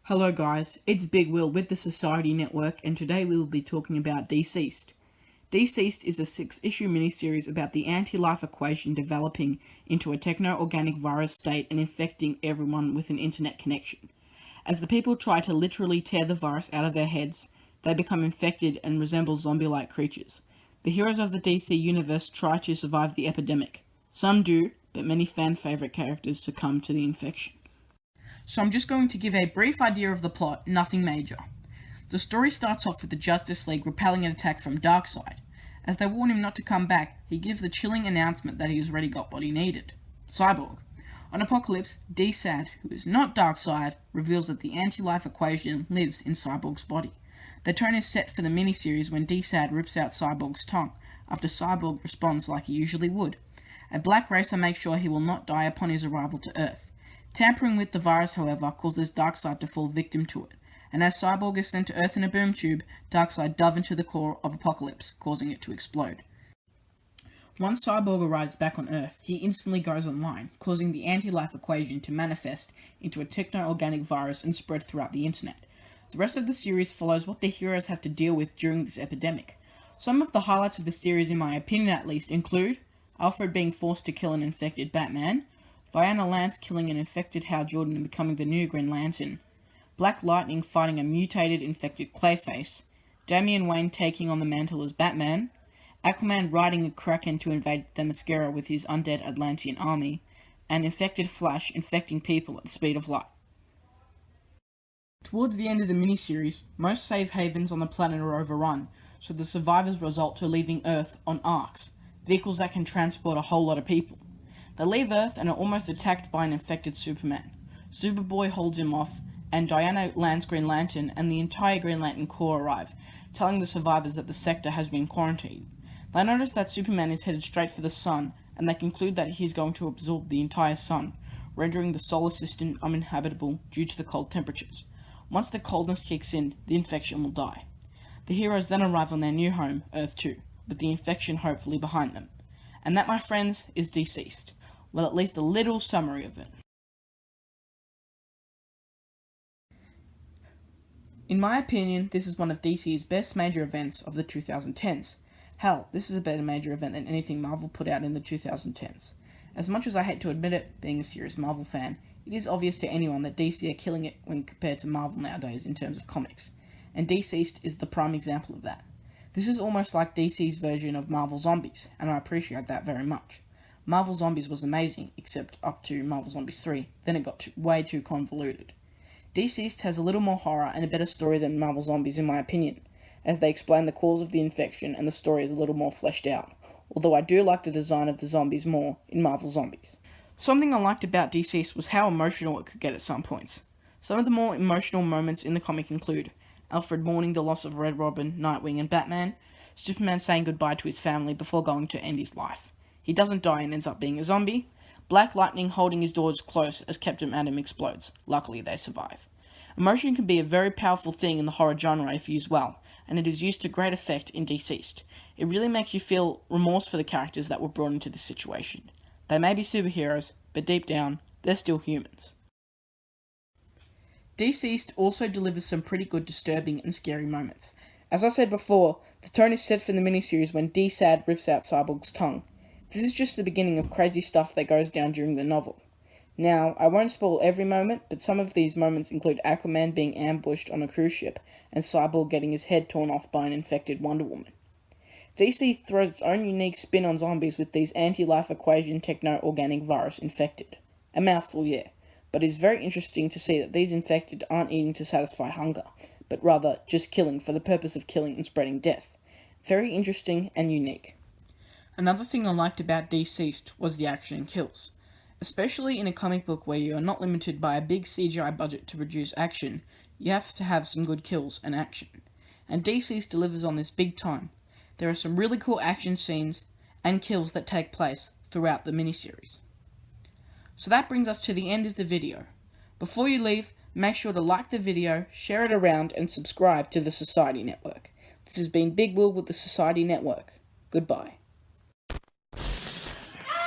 Hello guys, it's BigWill with the Society Network, and today we will be talking about DCEASED. DCEASED is a 6-issue miniseries about the anti-life equation developing into a techno-organic virus state and infecting everyone with an internet connection. As the people try to literally tear the virus out of their heads, they become infected and resemble zombie-like creatures. The heroes of the DC universe try to survive the epidemic. Some do, but many fan-favorite characters succumb to the infection. So I'm just going to give a brief idea of the plot, nothing major. The story starts off with the Justice League repelling an attack from Darkseid. As they warn him not to come back, he gives the chilling announcement that he has already got what he needed. Cyborg. On Apocalypse, DCEASED, who is not Darkseid, reveals that the anti-life equation lives in Cyborg's body. The tone is set for the miniseries when DCEASED rips out Cyborg's tongue, after Cyborg responds like he usually would. A black racer makes sure he will not die upon his arrival to Earth. Tampering with the virus, however, causes Darkseid to fall victim to it, and as Cyborg is sent to Earth in a boom tube, Darkseid dove into the core of Apocalypse, causing it to explode. Once Cyborg arrives back on Earth, he instantly goes online, causing the anti-life equation to manifest into a techno-organic virus and spread throughout the internet. The rest of the series follows what the heroes have to deal with during this epidemic. Some of the highlights of the series, in my opinion at least, include Alfred being forced to kill an infected Batman, Diana Lance killing an infected Hal Jordan and becoming the new Green Lantern, Black Lightning fighting a mutated infected Clayface, Damian Wayne taking on the mantle as Batman, Aquaman riding a Kraken to invade Themyscira with his undead Atlantean army, and infected Flash infecting people at the speed of light. Towards the end of the miniseries, most safe havens on the planet are overrun, so the survivors resort to leaving Earth on arks, vehicles that can transport a whole lot of people. They leave Earth and are almost attacked by an infected Superman. Superboy holds him off, and Diana lands Green Lantern and the entire Green Lantern Corps arrive, telling the survivors that the sector has been quarantined. They notice that Superman is headed straight for the sun, and they conclude that he is going to absorb the entire sun, rendering the solar system uninhabitable due to the cold temperatures. Once the coldness kicks in, the infection will die. The heroes then arrive on their new home, Earth 2, with the infection hopefully behind them. And that, my friends, is DCEASED. Well, at least a little summary of it. In my opinion, this is one of DC's best major events of the 2010s. Hell, this is a better major event than anything Marvel put out in the 2010s. As much as I hate to admit it, being a serious Marvel fan, it is obvious to anyone that DC are killing it when compared to Marvel nowadays in terms of comics, and DCEASED is the prime example of that. This is almost like DC's version of Marvel Zombies, and I appreciate that very much. Marvel Zombies was amazing, except up to Marvel Zombies 3, then it got way too convoluted. DCEASED has a little more horror and a better story than Marvel Zombies in my opinion, as they explain the cause of the infection and the story is a little more fleshed out, although I do like the design of the zombies more in Marvel Zombies. Something I liked about DCEASED was how emotional it could get at some points. Some of the more emotional moments in the comic include Alfred mourning the loss of Red Robin, Nightwing and Batman, Superman saying goodbye to his family before going to end his life. He doesn't die and ends up being a zombie. Black Lightning holding his doors close as Captain Atom explodes. Luckily, they survive. Emotion can be a very powerful thing in the horror genre if used well, and it is used to great effect in DCEASED. It really makes you feel remorse for the characters that were brought into this situation. They may be superheroes, but deep down, they're still humans. DCEASED also delivers some pretty good disturbing and scary moments. As I said before, the tone is set for the miniseries when DCEASED rips out Cyborg's tongue. This is just the beginning of crazy stuff that goes down during the novel. Now, I won't spoil every moment, but some of these moments include Aquaman being ambushed on a cruise ship, and Cyborg getting his head torn off by an infected Wonder Woman. DC throws its own unique spin on zombies with these anti-life equation techno-organic virus infected. A mouthful, yeah, but it's very interesting to see that these infected aren't eating to satisfy hunger, but rather just killing for the purpose of killing and spreading death. Very interesting and unique. Another thing I liked about DCEASED was the action and kills. Especially in a comic book where you are not limited by a big CGI budget to produce action, you have to have some good kills and action. And DCEASED delivers on this big time. There are some really cool action scenes and kills that take place throughout the miniseries. So that brings us to the end of the video. Before you leave, make sure to like the video, share it around, and subscribe to the Society Network. This has been BigWill with the Society Network. Goodbye.